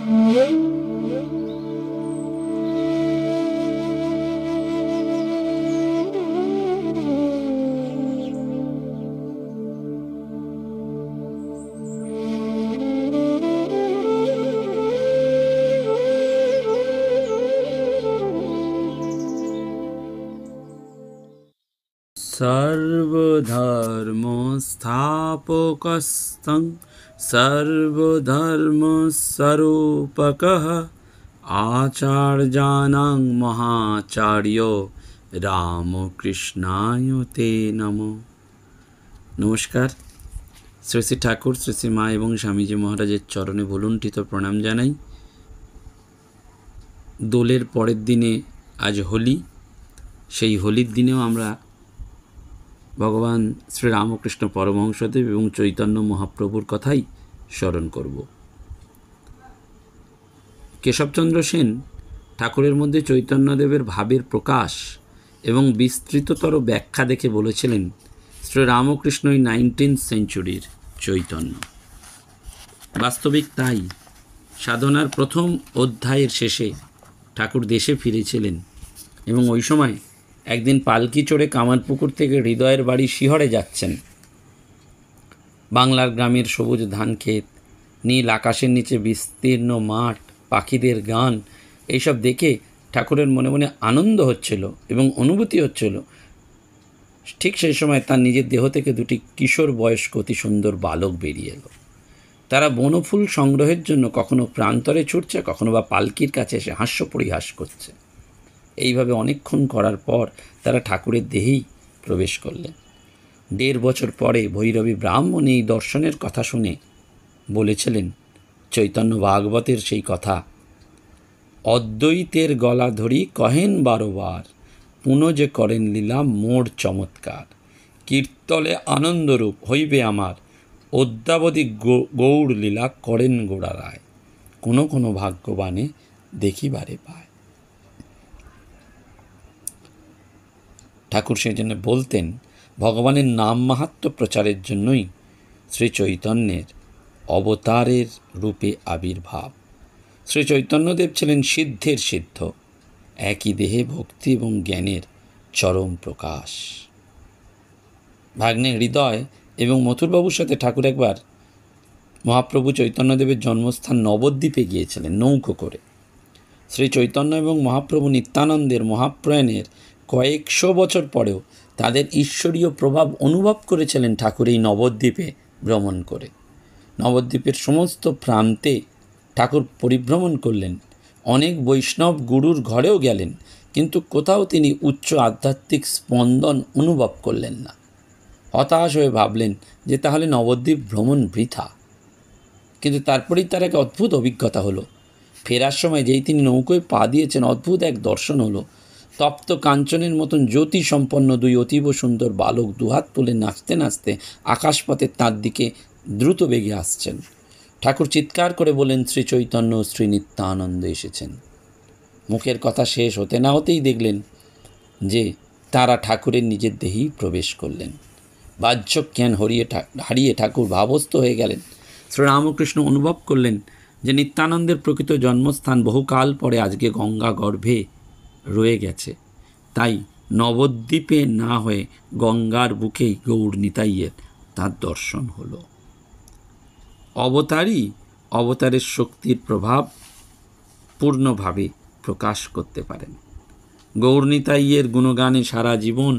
सर्वधर्मस्थापकस्तं सर्वधर्मस्वरूपकः आचार्याणां महाचार्यो রামকৃষ্ণায় তে নমো। নমস্কার। শ্রী শ্রী ঠাকুর, শ্রী শ্রী মা এবং স্বামীজি মহারাজের চরণে ভুলুণ্ঠিত প্রণাম জানাই। দোলের পরের দিনে আজ হোলি। সেই হোলির দিনেও আমরা ভগবান শ্রী রামকৃষ্ণ পরমহংসদেব এবং চৈতন্য মহাপ্রভুর কথাই স্মরণ করব। কেশবচন্দ্র সেন ঠাকুরের মধ্যে চৈতন্যদেবের ভাবের প্রকাশ এবং বিস্তৃততর ব্যাখ্যা দেখে বলেছিলেন, শ্রী রামকৃষ্ণই 19th সেঞ্চুরির চৈতন্য। বাস্তবিক তাই। সাধনার প্রথম অধ্যায়ের শেষে ঠাকুর দেশে ফিরেছিলেন এবং ওই সময় একদিন পালকি চড়ে কামারপুকুর থেকে হৃদয়ের বাড়ি শিহরে যাচ্ছেন। বাংলার গ্রামের সবুজ ধানক্ষেত, নীল আকাশের নিচে বিস্তীর্ণ মাঠ, পাখিদের গান, এইসব দেখে ঠাকুরের মনে মনে আনন্দ হচ্ছিল এবং অনুভূতি হচ্ছিল। ঠিক সেই সময় তার নিজের দেহ থেকে দুটি কিশোর বয়স্ক অতি সুন্দর বালক বেরিয়ে এলো। তারা বনফুল সংগ্রহের জন্য কখনো প্রান্তরে ছুটছে, কখনো বা পালকির কাছে এসে হাস্য পরিহাস করছে। এইভাবে অনেকক্ষণ করার পর তারা ঠাকুরের দেহেই প্রবেশ করলেন। 1.5 বছর পরে ভৈরবী ব্রাহ্মণ এই দর্শনের কথা শুনে বলেছিলেন চৈতন্য ভাগবতের সেই কথা, অদ্বৈতের গলা ধরি কহেন 12 বার, পুনঃ যে করেন লীলা মোর চমৎকার, কীর্তলে আনন্দরূপ হইবে আমার, অদ্যাবধি গৌর লীলা করেন গোড়া রায়, কোনো কোনো ভাগ্যবানে দেখিবারে পায়। ঠাকুর সেই জন্য বলতেন, ভগবানের নাম মাহাত্ম্য প্রচারের জন্যই শ্রী চৈতন্যের অবতারের রূপে আবির্ভাব। শ্রী চৈতন্যদেব ছিলেন সিদ্ধের সিদ্ধ, একই দেহে ভক্তি এবং জ্ঞানের চরম প্রকাশ। ভাগ্নে হৃদয় এবং মথুরবাবুর সাথে ঠাকুর একবার মহাপ্রভু চৈতন্যদেবের জন্মস্থান নবদ্বীপে গিয়েছিলেন নৌকো করে। শ্রী চৈতন্য এবং মহাপ্রভু নিত্যানন্দের মহাপ্রয়াণের কয়েকশো বছর পরেও তাদের ঈশ্বরীয় প্রভাব অনুভব করেছিলেন ঠাকুর এই নবদ্বীপে ভ্রমণ করে। নবদ্বীপের সমস্ত প্রান্তে ঠাকুর পরিভ্রমণ করলেন, অনেক বৈষ্ণব গুরুর ঘরেও গেলেন, কিন্তু কোথাও তিনি উচ্চ আধ্যাত্মিক স্পন্দন অনুভব করলেন না। হতাশ হয়ে ভাবলেন যে তাহলে নবদ্বীপ ভ্রমণ বৃথা। কিন্তু তারপরেই তার এক অদ্ভুত অভিজ্ঞতা হলো। ফেরার সময় যেই তিনি নৌকোয় পা দিয়েছেন, অদ্ভুত এক দর্শন হলো। তপ্ত কাঞ্চনের মতন জ্যোতি সম্পন্ন দুই অতীব সুন্দর বালক দুহাত তুলে নাচতে নাচতে আকাশপথে তাঁর দিকে দ্রুত বেগে আসছেন। ঠাকুর চিৎকার করে বলেন, শ্রী চৈতন্য শ্রী নিত্যানন্দ এসেছেন। মুখের কথা শেষ হতে না হতেই দেখলেন যে তারা ঠাকুরের নিজের দেহেই প্রবেশ করলেন। বাহ্য জ্ঞান হারিয়ে ঠাকুর ভাবস্থ হয়ে গেলেন। শ্রীরামকৃষ্ণ অনুভব করলেন যে নিত্যানন্দের প্রকৃত জন্মস্থান বহুকাল পরে আজকে গঙ্গা গর্ভে রয়ে গেছে। তাই নবদ্বীপে না হয়ে গঙ্গার বুকেই গৌর নিতাইয়ের তার দর্শন হলো। অবতারের শক্তির প্রভাব পূর্ণভাবে প্রকাশ করতে পারেন। গৌর নিতাইয়ের গুণগানে সারা জীবন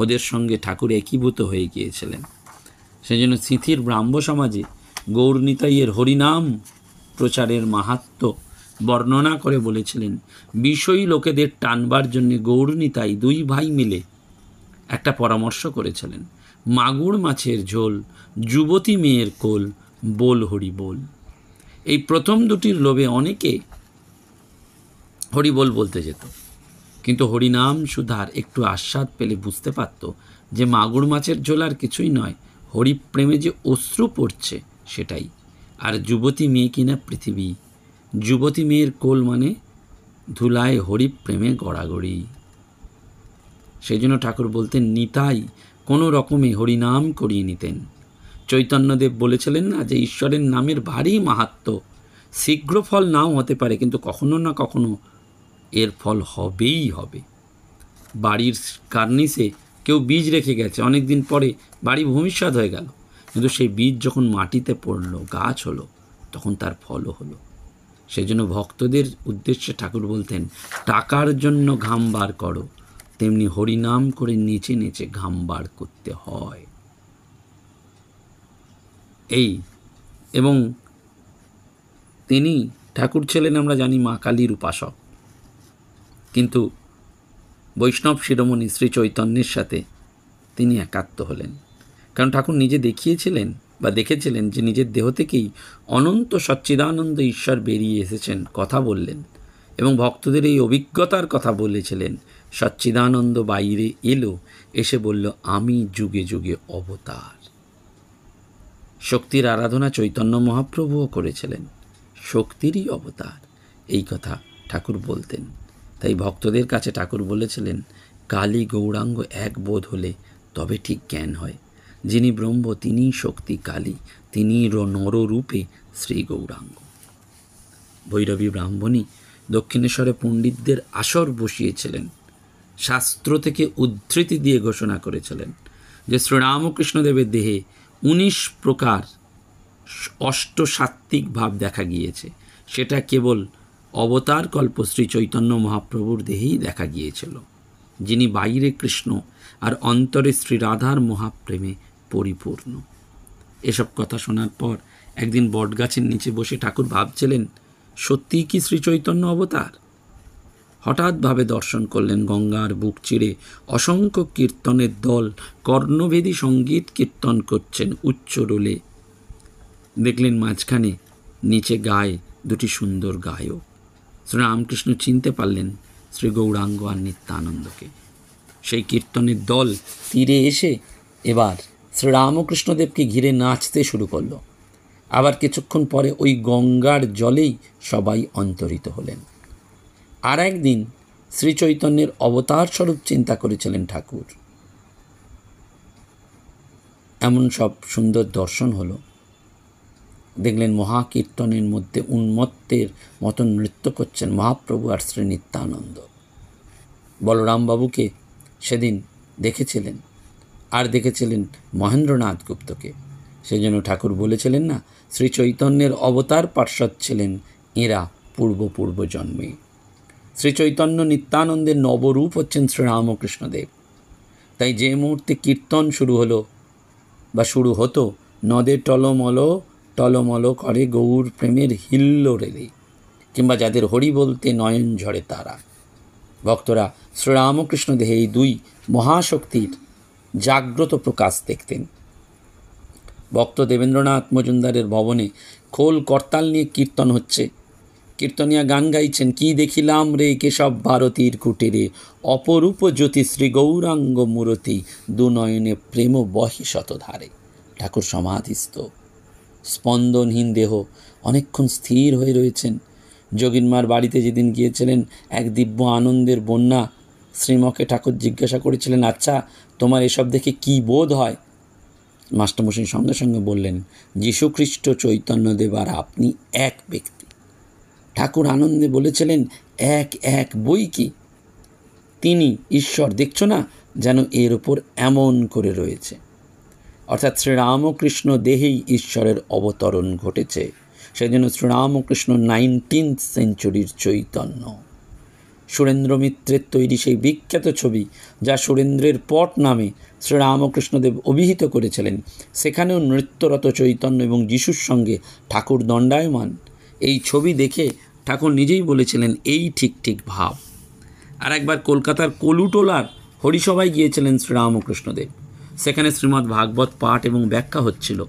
ওদের সঙ্গে ঠাকুর একীভূত হয়ে গিয়েছিলেন। সেজন্য সিথির ব্রাহ্ম সমাজে গৌর নিতাইয়ের হরিনাম প্রচারের মাহাত্ম্য বর্ণনা করে বলেছিলেন, বিষয়ী লোকেদের টানবার জন্য গৌর নিতাই 2 ভাই মিলে একটা পরামর্শ করেছিলেন, মাগুর মাছের ঝোল, যুবতী মেয়ের কোল, बोल हरि बोल। এই প্রথম দুটির লোভে অনেকে হরি বল বলতে যেত, কিন্তু হরিনাম সুধার একটু আস্বাদ পেলে বুঝতে পারত যে মাগুর মাছের ঝোল আর কিছুই নয়, হরি প্রেমে যে অশ্রু পড়ছে সেটাই। আর যুবতী মেয়ে কিনা পৃথিবী, যুবতী মেয়ের কোল মানে ধুলায় হরি প্রেমে গড়াগড়ি। সেই জন্য ঠাকুর বলতেন, নিতাই কোনো রকমে হরিনাম করিয়ে নিতেন। চৈতন্যদেব বলেছিলেন না যে ঈশ্বরের নামের ভারী মাহাত্ম্য, শীঘ্র ফল নাও হতে পারে, কিন্তু কখনো না কখনো এর ফল হবেই হবে। বাড়ির কার্নিসে কেউ বীজ রেখে গেছে, অনেক দিন পরে বাড়ি ভূমিষ্যাৎ হয়ে গেল, কিন্তু সেই বীজ যখন মাটিতে পড়লো, গাছ হলো, তখন তার ফলও হলো। সেই জন্য ভক্তদের উদ্দেশ্যে ঠাকুর বলতেন, টাকার জন্য ঘাম বার করো, তেমনি হরিনাম করে নেচে নেচে ঘাম বার করতে হয়। এই এবং তিনি ঠাকুর ছিলেন আমরা জানি মা কালীর উপাসক, কিন্তু বৈষ্ণব শিরোমণি শ্রী চৈতন্যের সাথে তিনি একাত্ম হলেন। কারণ ঠাকুর নিজে দেখিয়েছিলেন বা দেখেছিলেন যে নিজের দেহ থেকেই অনন্ত সচ্চিদানন্দ ঈশ্বর বেরিয়ে এসেছেন, কথা বললেন এবং ভক্তদের এই অভিজ্ঞতার কথা বলেছিলেন। সচ্চিদানন্দ বাইরে এলো, এসে বলল, আমি যুগে যুগে অবতার। শক্তির আরাধনা চৈতন্য মহাপ্রভুও করেছিলেন, শক্তিরই অবতার, এই কথা ঠাকুর বলতেন। তাই ভক্তদের কাছে ঠাকুর বলেছিলেন, কালী গৌরাঙ্গ এক বোধ হলে তবে ঠিক জ্ঞান হয়। যিনি ব্রহ্ম তিনিই শক্তি কালী, তিনিই নররূপে শ্রী গৌরাঙ্গ। ভৈরবী ব্রাহ্মণী দক্ষিণেশ্বরে পণ্ডিতদের আসর বসিয়েছিলেন, শাস্ত্র থেকে উদ্ধৃতি দিয়ে ঘোষণা করেছিলেন যে শ্রীরামকৃষ্ণদেবের দেহে 19 প্রকার অষ্টসাত্ত্বিক ভাব দেখা গিয়েছে। সেটা কেবল অবতার কল্প শ্রী চৈতন্য মহাপ্রভুর দেহেই দেখা গিয়েছিল, যিনি বাইরে কৃষ্ণ আর অন্তরে শ্রী রাধার মহাপ্রেমে পরিপূর্ণ। এসব কথা শোনার পর একদিন বটগাছের নিচে বসে ঠাকুর ভাবছিলেন, সত্যিই কি শ্রী চৈতন্য অবতার? হঠাৎ ভাবে দর্শন করলেন গঙ্গার বুক চিরে অসংখ্য কীর্তনের দল কর্ণভেদী সঙ্গীত কীর্তন করছেন উচ্চ রোলে। দেখলেন মাঝখানে নিচে গায়ে দুটি সুন্দর গায়ক। শ্রীরামকৃষ্ণ চিনতে পারলেন শ্রী গৌরাঙ্গ আর নিত্যানন্দকে। সেই কীর্তনের দল তীরে এসে এবার শ্রীরামকৃষ্ণদেবকে ঘিরে নাচতে শুরু করল। আবার কিছুক্ষণ পরে ওই গঙ্গার জলেই সবাই অন্তরিত হলেন। আর একদিন শ্রী চৈতন্যের অবতার স্বরূপ চিন্তা করেছিলেন ঠাকুর। এমন সব সুন্দর দর্শন হলো। দেখলেন মহাকীর্তনের মধ্যে উন্মত্তের মতন নৃত্য করছেন মহাপ্রভু আর শ্রী নিত্যানন্দ। বলরামবাবুকে সেদিন দেখেছিলেন, আর দেখেছিলেন মহেন্দ্রনাথ গুপ্তকে। সেই জন্য ঠাকুর বলেছিলেন না, শ্রী চৈতন্যের অবতার পার্ষদ ছিলেন এঁরা পূর্ব জন্মে। শ্রী চৈতন্য নিত্যানন্দের নবরূপ হচ্ছেন শ্রীরামকৃষ্ণদেব। তাই যে মুহূর্তে কীর্তন শুরু হলো বা শুরু হতো, নদে টলমল করে গৌর প্রেমের হিল্লোড়ে, কিংবা যাদের হরি বলতে নয়ন ঝরে তারা, ভক্তরা শ্রীরামকৃষ্ণ দেহে এই দুই মহাশক্তির জাগ্রত প্রকাশ দেখতেন। ভক্ত দেবেন্দ্রনাথ মজুমদারের ভবনে খোল করতাল নিয়ে কীর্তন হচ্ছে। কীর্তনিয়া গান গাইছেন, কি দেখিলাম রে কেশব ভারতীর কুটিরে, অপরূপ জ্যোতি শ্রী গৌরাঙ্গ মূরতি, দুনয়নে প্রেম বহে শতধারে। ঠাকুর সমাধিস্থ, স্পন্দনহীন দেহ, অনেকক্ষণ স্থির হয়ে রয়েছেন। যোগিনমার বাড়িতে যেদিন গিয়েছিলেন, এক দিব্য আনন্দের বন্যা। শ্রীমকে ঠাকুর জিজ্ঞাসা করেছিলেন, আচ্ছা তোমার এসব দেখে কি বোধ হয়? মাস্টারমশাই সঙ্গে সঙ্গে বললেন, যীশুখ্রিস্ট চৈতন্যদেব আর আপনি এক ব্যক্তি। ঠাকুর আনন্দে বলেছিলেন, এক বই কি, তিনি ঈশ্বর, দেখছো না যেন এর ওপর এমন করে রয়েছে। অর্থাৎ শ্রীরামকৃষ্ণ দেহেই ঈশ্বরের অবতরণ ঘটেছে। সেজন্য শ্রীরামকৃষ্ণ 19th সেঞ্চুরির চৈতন্য। সুরেন্দ্র মিত্রের তৈরি সেই বিখ্যাত ছবি, যা সুরেন্দ্রের পট নামে শ্রীরামকৃষ্ণদেব অভিহিত করেছিলেন, সেখানেও নৃত্যরত চৈতন্য এবং যিশুর সঙ্গে ঠাকুর দণ্ডায়মান। এই ছবি দেখে ঠাকুর নিজেই বলেছিলেন, এই ঠিক ভাব। আর একবার কলকাতার কলুটোলার হরিসভায় গিয়েছিলেন শ্রীরামকৃষ্ণদেব। সেখানে শ্রীমদ্ ভাগবত পাঠ এবং ব্যাখ্যা হচ্ছিল।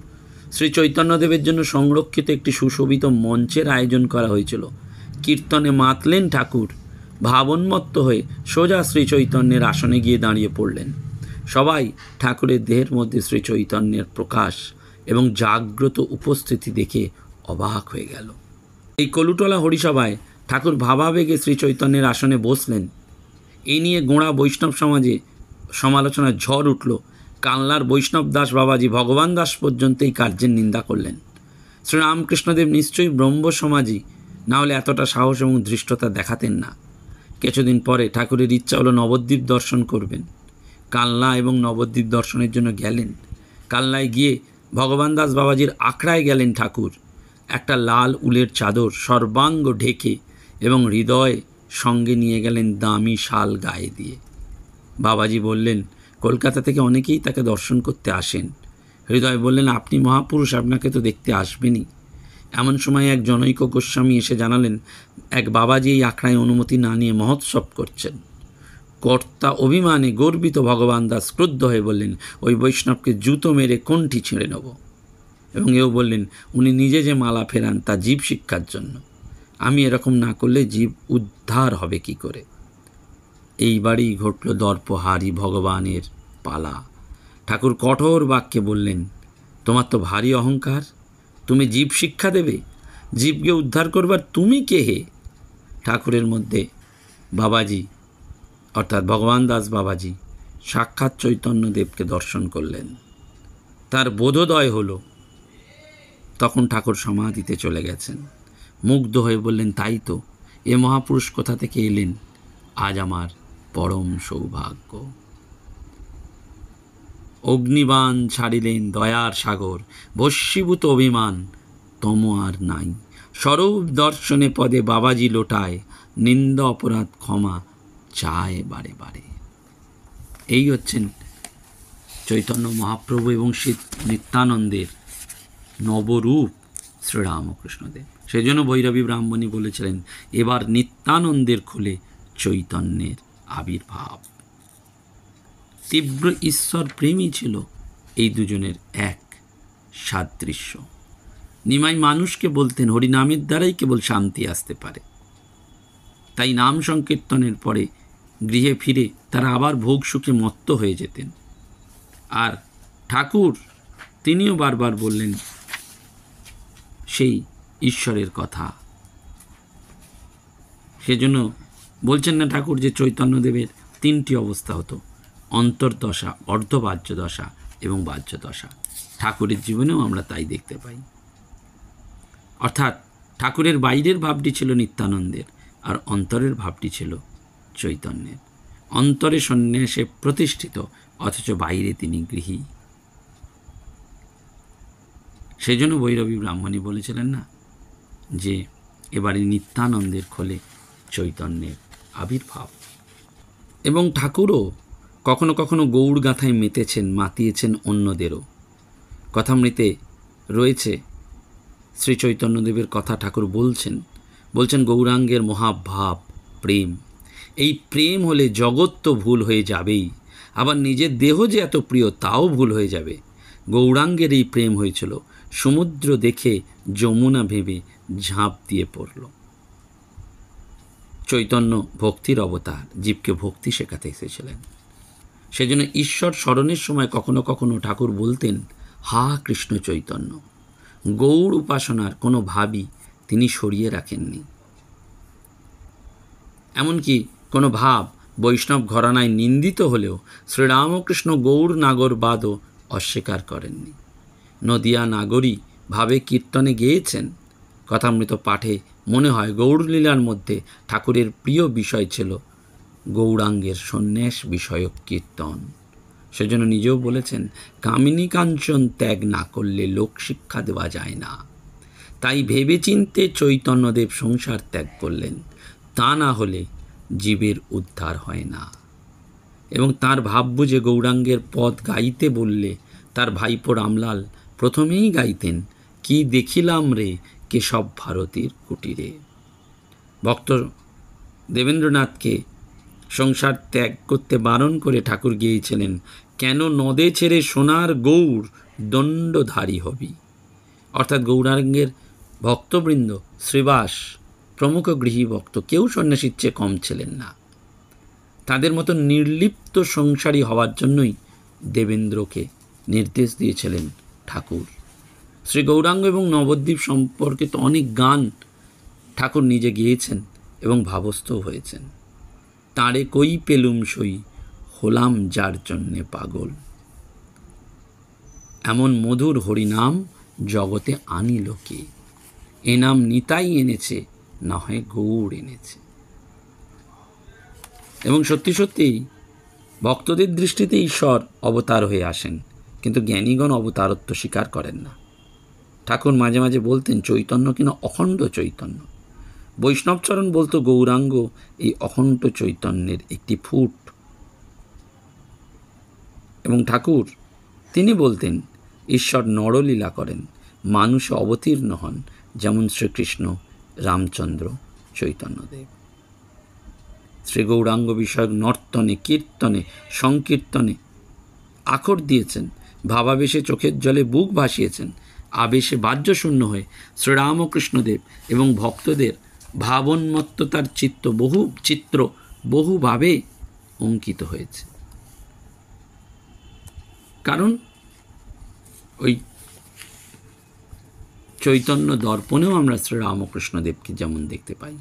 শ্রী চৈতন্যদেবের জন্য সংরক্ষিত একটি সুশোভিত মঞ্চের আয়োজন করা হয়েছিল। কীর্তনে মাতলেন ঠাকুর, ভাবোন্মত্ত হয়ে সোজা শ্রী চৈতন্যের আসনে গিয়ে দাঁড়িয়ে পড়লেন। সবাই ঠাকুরের দেহের মধ্যে শ্রী চৈতন্যের প্রকাশ এবং জাগ্রত উপস্থিতি দেখে অবাক হয়ে গেল। এই কলুটোলা হরিসভায় ঠাকুর ভাবাবেগে শ্রী চৈতন্যের আসনে বসলেন। এই নিয়ে গোঁড়া বৈষ্ণব সমাজে সমালোচনার ঝড় উঠল। কানলার বৈষ্ণব দাস বাবাজি ভগবান দাস পর্যন্ত এই কার্যের নিন্দা করলেন। শ্রীরামকৃষ্ণদেব নিশ্চয়ই ব্রহ্ম সমাজী, না হলে এতটা সাহস এবং ধৃষ্টতা দেখাতেন না। কিছুদিন পরে ঠাকুরের ইচ্ছা হলো নবদ্বীপ দর্শন করবেন। কালনা এবং নবদ্বীপ দর্শনের জন্য গেলেন। কালনায় গিয়ে ভগবান দাস বাবাজির আখড়ায় গেলেন ঠাকুর। একটা লাল উলের চাদর সর্বাঙ্গ ঢেকে এবং হৃদয় সঙ্গে নিয়ে গেলেন দামি শাল গায়ে দিয়ে। বাবাজি বললেন, কলকাতা থেকে অনেকেই তাকে দর্শন করতে আসেন। হৃদয় বললেন, আপনি মহাপুরুষ, আপনাকে তো দেখতে আসবেনই। এমন সময় এক জনৈক গোস্বামী এসে জানালেন, এক বাবাজি এই আখড়ায় অনুমতি না নিয়ে মহোৎসব করছেন। কর্তা অভিমানে গর্বিত ভগবান দাস ক্রুদ্ধ হয়ে বললেন, ওই বৈষ্ণবকে জুতো মেরে কণ্ঠি ছিঁড়ে নেব। এবং এও বললেন, উনি নিজে যে মালা ফেরান তা জীব শিক্ষার জন্য, আমি এরকম না করলে জীব উদ্ধার হবে কি করে। এইবারই ঘটল দর্পহারী ভগবানের পালা। ঠাকুর কঠোর বাক্যে বললেন, তোমার তো ভারী অহংকার, তুমি জীব শিক্ষা দেবে? জীবকে উদ্ধার করবার তুমি কে হে? ঠাকুরের মধ্যে বাবাজি অর্থাৎ ভগবান দাস বাবাজি সাক্ষাৎ চৈতন্যদেবকে দর্শন করলেন। তার বোধোদয় হলো। তখন ঠাকুর সমাধিতে চলে গেছেন। মুগ্ধ হয়ে বললেন, তাই তো, এ মহাপুরুষ কোথা থেকে এলেন? আজ আমার পরম সৌভাগ্য। অগ্নিবাণ ছাড়িলেন দয়ার সাগর, ভস্মীভূত অভিমান তম আর নাই। স্বরূপ দর্শনে পদে বাবাজি লোটায়, নিন্দা অপরাধ ক্ষমা চায় বারে বারে। এই হচ্ছেন চৈতন্য মহাপ্রভু এবং শ্রী নিত্যানন্দের নবরূপ শ্রীরামকৃষ্ণদেব। সেই জন্য ভৈরবী ব্রাহ্মণী বলেছিলেন, এবার নিত্যানন্দের খুলে চৈতন্যের আবির্ভাব। তীব্র ঈশ্বর প্রেমই ছিল এই দুজনের এক সাদৃশ্য। নিমাই মানুষকে বলতেন, হরিনামের দ্বারাই কেবল শান্তি আসতে পারে। তাই নাম সংকীর্তনের পরে গৃহে ফিরে তারা আবার ভোগ সুখে মত্ত হয়ে যেতেন। আর ঠাকুর তিনিও বারবার বললেন সেই ঈশ্বরের কথা। সেজন্য বলছেন না ঠাকুর যে চৈতন্যদেবের তিনটি অবস্থা হতো, অন্তর্দশা, অর্ধবাহ্য দশা এবং বাহ্য দশা। ঠাকুরের জীবনেও আমরা তাই দেখতে পাই। অর্থাৎ ঠাকুরের বাইরের ভাবটি ছিল নিত্যানন্দের, আর অন্তরের ভাবটি ছিল চৈতন্যের। অন্তরে সন্ন্যাসে প্রতিষ্ঠিত, অথচ বাইরে তিনি গৃহী। সেই জন্য ভৈরবী ব্রাহ্মণী বলেছিলেন না যে এবারে নিত্যানন্দের খোলে চৈতন্যের আবির্ভাব। এবং ঠাকুরও কখনো কখনো গৌড় গাঁথায় মেতেছেন, মাতিয়েছেন অন্যদেরও। কথামৃতে রয়েছে শ্রী চৈতন্যদেবের কথা ঠাকুর বলছেন গৌরাঙ্গের মহাভাব প্রেম। এই প্রেম হলে জগৎ তো ভুল হয়ে যাবেই, আবার নিজের দেহ যে এত প্রিয় তাও ভুল হয়ে যাবে। গৌরাঙ্গের এই প্রেম হয়েছিল, সমুদ্র দেখে যমুনা ভেবে ঝাঁপ দিয়ে পড়ল। চৈতন্য ভক্তির অবতার, জীবকে ভক্তি শেখাতে এসেছিলেন। সেজন্য ঈশ্বর স্মরণের সময় কখনো কখনো ঠাকুর বলতেন, হা কৃষ্ণ চৈতন্য। গৌড় উপাসনার কোনো ভাবই তিনি সরিয়ে রাখেননি। এমনকি কোনো ভাব বৈষ্ণব ঘরানায় নিন্দিত হলেও শ্রীরামকৃষ্ণ গৌড় নাগরবাদও অস্বীকার করেননি। নদিয়া নাগরী ভাবে কীর্তনে গেয়েছেন। কথামৃত পাঠে মনে হয় গৌড়লীলার মধ্যে ঠাকুরের প্রিয় বিষয় ছিল গৌরাঙ্গের সন্ন্যাস বিষয়ক কীর্তন। সেজন্য নিজেও বলেছেন, কামিনী কাঞ্চন ত্যাগ না করলে লোক শিক্ষা দেওয়া যায় না। তাই ভেবেচিন্তে চৈতন্যদেব সংসার ত্যাগ করলেন, তা না হলে জীবের উদ্ধার হয় না। এবং তার ভাব বুঝে গৌরাঙ্গের পদ গাইতে বললে তার ভাইপো রামলাল প্রথমেই গাইতেন, কি দেখিলাম রে কেশব ভারতীর কুটিরে। ভক্ত দেবেন্দ্রনাথকে সংসার ত্যাগ করতে বারণ করে ঠাকুর গিয়েছিলেন, কেন নদে ছেড়ে সোনার গৌর দণ্ডধারী হবি। অর্থাৎ গৌরাঙ্গের ভক্তবৃন্দ, শ্রীবাস প্রমুখ গৃহী ভক্ত কেউ সন্ন্যাসীর চেয়ে কম ছিলেন না। তাদের মতো নির্লিপ্ত সংসারী হওয়ার জন্যই দেবেন্দ্রকে নির্দেশ দিয়েছিলেন ঠাকুর। শ্রী গৌরাঙ্গ এবং নবদ্বীপ সম্পর্কে তো অনেক গান ঠাকুর নিজে গেয়েছেন এবং ভাবস্থও হয়েছেন। তাঁরে কই পেলুম সই, হলাম যার জন্যে পাগল। এমন মধুর হরিনাম জগতে আনিল কে? এ নাম নিতাই এনেছে, না হয় গৌড় এনেছে। এবং সত্যি সত্যিই ভক্তদের দৃষ্টিতে ঈশ্বর অবতার হয়ে আসেন, কিন্তু জ্ঞানীগণ অবতারত্ব স্বীকার করেন না। ঠাকুর মাঝে মাঝে বলতেন চৈতন্য কিনা অখণ্ড চৈতন্য। বৈষ্ণবচরণ বলতো গৌরাঙ্গ এই অখণ্ড চৈতন্যের একটি ফুট। এবং ঠাকুর তিনি বলতেন ঈশ্বর নরলীলা করেন, মানুষে অবতীর্ণ হন, যেমন শ্রীকৃষ্ণ, রামচন্দ্র, চৈতন্যদেব। শ্রী গৌরাঙ্গ বিষয়ক নর্তনে, কীর্তনে, সংকীর্তনে আখর দিয়েছেন, ভাবাবেশে চোখের জলে বুক ভাসিয়েছেন, আবেশে বাহ্যশূন্য হয়ে শ্রীরামকৃষ্ণদেব এবং ভক্তদের ভাবন্মত্ততার চিত্র বহুভাবে অঙ্কিত হয়েছে। কারণ ওই চৈতন্য দর্পণেও আমরা শ্রীরামকৃষ্ণদেবকে যেমন দেখতে পাই।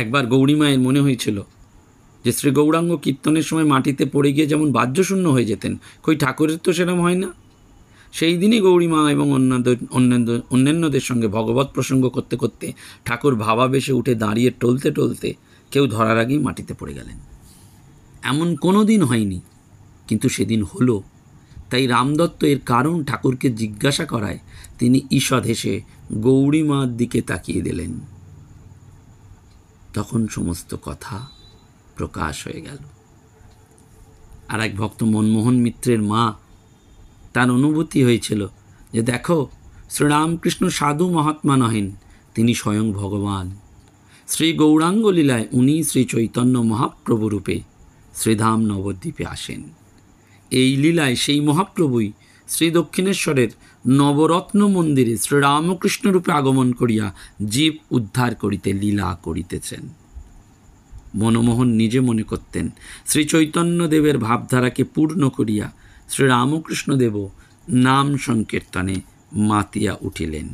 একবার গৌরী মায়ের মনে হয়েছিল যে শ্রী গৌরাঙ্গ কীর্তনের সময় মাটিতে পড়ে গিয়ে যেমন বাহ্যশূন্য হয়ে যেতেন, কই ঠাকুরের তো সেরকম হয় না। সেই দিনই গৌরী মা এবং অন্যান্যদের সঙ্গে ভগবত প্রসঙ্গ করতে করতে ঠাকুর ভাবাবেশে উঠে দাঁড়িয়ে টলতে টলতে কেউ ধরার আগেই মাটিতে পড়ে গেলেন। এমন কোনো দিন হয়নি, কিন্তু সেদিন হলো। তাই রামদত্ত এর কারণ ঠাকুরকে জিজ্ঞাসা করায় তিনি ঈষৎ হেসে গৌরী মার দিকে তাকিয়ে দিলেন। তখন সমস্ত কথা প্রকাশ হয়ে গেল। আর এক ভক্ত মনমোহন মিত্রের মা, তার অনুভূতি হয়েছিল যে দেখো, শ্রীরামকৃষ্ণ সাধু মহাত্মা নহেন, তিনি স্বয়ং ভগবান। শ্রী গৌরাঙ্গ লীলায় উনি শ্রী চৈতন্য মহাপ্রভু রূপে শ্রীধাম নবদ্বীপে আসেন। এই লীলায় সেই মহাপ্রভুই শ্রী দক্ষিণেশ্বরের নবরত্ন মন্দিরে শ্রীরামকৃষ্ণ রূপে আগমন করিয়া জীব উদ্ধার করিতে লীলা করিতেছেন। মনমোহন নিজে মনে করতেন শ্রী চৈতন্যদেবের ভাবধারাকে পূর্ণ করিয়া শ্রীরামকৃষ্ণদেবও নাম সংকীর্তনে মাতিয়া উঠিলেন।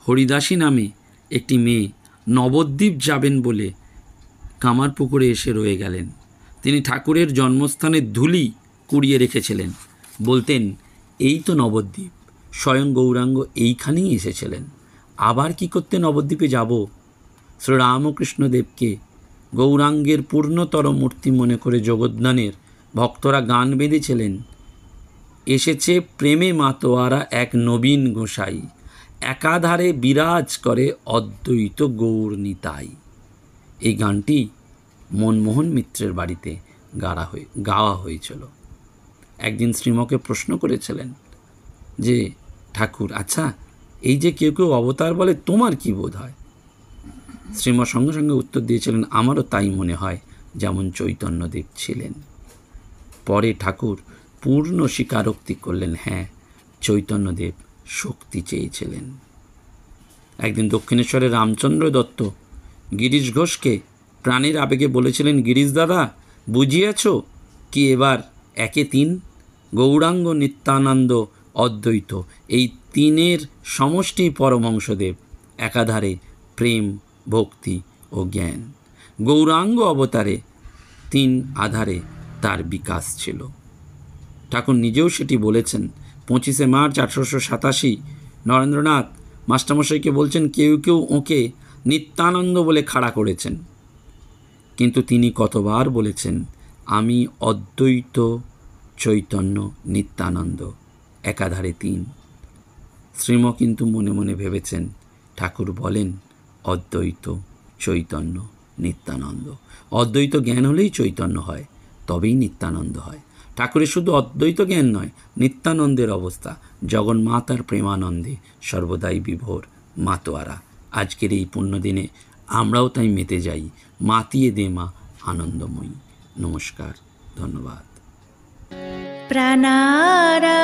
হরিদাসী নামে একটি মেয়ে নবদ্বীপ যাবেন বলে কামারপুকুরে এসে রয়ে গেলেন। তিনি ঠাকুরের জন্মস্থানের ধুলি কুড়িয়ে রেখেছিলেন, বলতেন এই তো নবদ্বীপ, স্বয়ং গৌরাঙ্গ এইখানেই এসেছিলেন, আবার কি করতে নবদ্বীপে যাব? শ্রীরামকৃষ্ণদেবকে গৌরাঙ্গের পূর্ণতর মূর্তি মনে করে জগদ্দানের ভক্তরা গান বেঁধেছিলেন, এসেছে প্রেমে মাতোয়ারা এক নবীন গোসাই, একাধারে বিরাজ করে অদ্বৈত গৌর নিতাই। এই গানটি মনমোহন মিত্রের বাড়িতে গাওয়া হয়েছিল। একদিন শ্রীমকে প্রশ্ন করেছিলেন যে ঠাকুর, আচ্ছা এই যে কেউ কেউ অবতার বলে, তোমার কি বোধ হয়? শ্রীম সঙ্গে সঙ্গে উত্তর দিয়েছিলেন, আমারও তাই মনে হয়, যেমন চৈতন্যদেব ছিলেন। পরে ঠাকুর পূর্ণ স্বীকারোক্তি করলেন, হ্যাঁ, চৈতন্যদেব শক্তি চেয়েছিলেন। একদিন দক্ষিণেশ্বরের রামচন্দ্র দত্ত গিরিশ ঘোষকে প্রাণের আবেগে বলেছিলেন, গিরিশ দাদা, বুঝিয়েছ কি এবার একে তিন, গৌরাঙ্গ, নিত্যানন্দ, অদ্বৈত, এই তিনের সমষ্টি পরমহংসদেব, একাধারে প্রেম, ভক্তি ও জ্ঞান। গৌরাঙ্গ অবতারে তিন আধারে তার বিকাশ ছিল। ঠাকুর নিজেও সেটি বলেছেন। 25শে মার্চ 1887 নরেন্দ্রনাথ মাস্টারমশাইকে বলছেন, কেউ কেউ ওকে নিত্যানন্দ বলে খাড়া করেছেন, কিন্তু তিনি কতবার বলেছেন, আমি অদ্বৈত, চৈতন্য, নিত্যানন্দ, একাধারে তিন। শ্রীম কিন্তু মনে মনে ভেবেছেন, ঠাকুর বলেন অদ্বৈত, চৈতন্য, নিত্যানন্দ। অদ্বৈত জ্ঞান হলেই চৈতন্য হয়, তবেই নিত্যানন্দ হয়। ঠাকুরের শুধু অদ্বৈত জ্ঞান নয়, নিত্যানন্দের অবস্থা জগন্মাতার প্রেমানন্দে সর্বদাই বিভোর মাতোয়ারা। আজকের এই পুণ্যদিনে আমরাও তাই মেতে যাই, মাতিয়ে দে মা আনন্দময়ী। নমস্কার, ধন্যবাদ। প্রাণারা